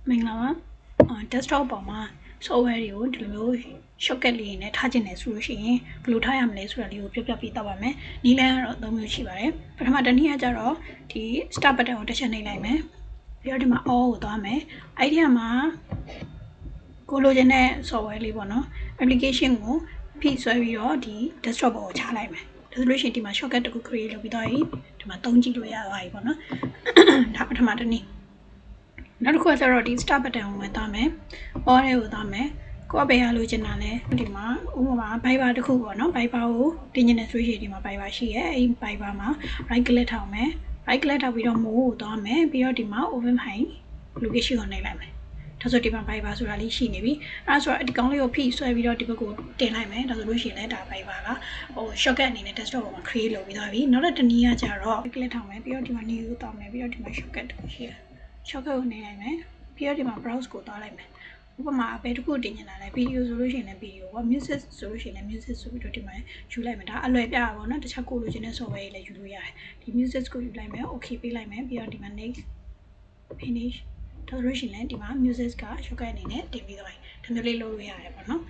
မင်္ဂလာပါdesktop ပေါ်မှာ software တွေကိုဒီလိုမျိုး shortcut လေးနဲ့ထားခြင်းနဲ့ဆိုလို့ရှိရင်ဘယ်လိုထားရမလဲဆိုတာလေးကိုပြပြပေးတော့ပါမယ်။နည်းလမ်းကတော့၃မျိုးရှိပါတယ်။ပထမတစ်နည်းကကြတော့ဒီ start button ကိုတစ်ချက်နှိပ်လိုက်မယ်။ပြီးတော့ဒီမှာ all ကိုသွားမယ်။အဲ့ဒီမှာကိုလိုချင်တဲ့ software လေးပေါ့နော် application ကိုဖိဆွဲပြီးတော့ဒီ desktop ပေါ်ကိုချလိုက်မယ်။ဒါဆိုလို့ရှိရင်ဒီမှာ shortcut တစ်ခု create လုပ်ပြီးတော့ဒီမှာသုံးကြည့်လို့ရသွားပြီပေါ့နော်။ဒါပထမတစ်နည်းနောက်တစ်ခုကျတော့ဒီ start button ကိုဝင်သွားမယ်။ all ကိုသွားမယ်။ကိုယ်ပဲရလို့ချင်တာလဲဒီမှာဥပမာ Viber တစ်ခုပေါ့နော်။ Viber ကိုတင်ချင်တဲ့ဆိုရင်ဒီမှာ Viber ရှိရဲ့။အဲ့ Viber မှာ right click ထောက်မယ်။ right click ထောက်ပြီးတော့ more ကိုသွားမယ်။ပြီးတော့ဒီမှာ open file location ကိုနှိပ်လိုက်မယ်။ဒါဆိုဒီမှာ Viber ဆိုတာလေးရှိနေပြီ။အဲ့ဒါဆိုတော့ဒီကောင်လေးကိုဖိဆွဲပြီးတော့ဒီဘက်ကိုတင်လိုက်မယ်။ဒါဆိုလို့ရှိရင်လည်းဒါ Viber ကshortcut အနေနဲ့ desktop ပေါ်မှာ create လုပ်ပြီးသွားပြီ။နောက်တစ်နည်းကကြတော့ click ထောက်မယ်ပြီးတော့ဒီမှာ new ကိုသွားမယ်ပြီးတော့ဒီမှာ shortcut တစ်ခုရှိတယ်။ shortcut ကိုနှိပ်လိုက်မယ်။ပြီးတော့ဒီမှာ browse ကိုသွားလိုက်မယ်ဥပမာဘယ်တစ်ခုတင်နေတာလဲဗီဒီယိုဆိုလို့ရှိရင်လည်းဗီဒီယိုပေါ့ music ဆိုလို့ရှိရင်လည်း music ဆိုပြီးတော့ဒီမှာယူလိုက်မယ်ဒါအလွယ်ပြတာပေါ့နော်တခြားကိုလိုချင်တဲ့ software တွေလည်းယူလို့ရတယ်ဒီ music ကိုယူလိုက်မယ် okay ပေးလိုက်မယ်ပြီးတော့ဒီမှာ next finish ဒါဆိုလို့ရှိရင်လည်းဒီမှာ music က shortcut အနေနဲ့တင်ပြီးတော့ဒါမျိုးလေးလုပ်လို့ရတယ်ပေါ့နော်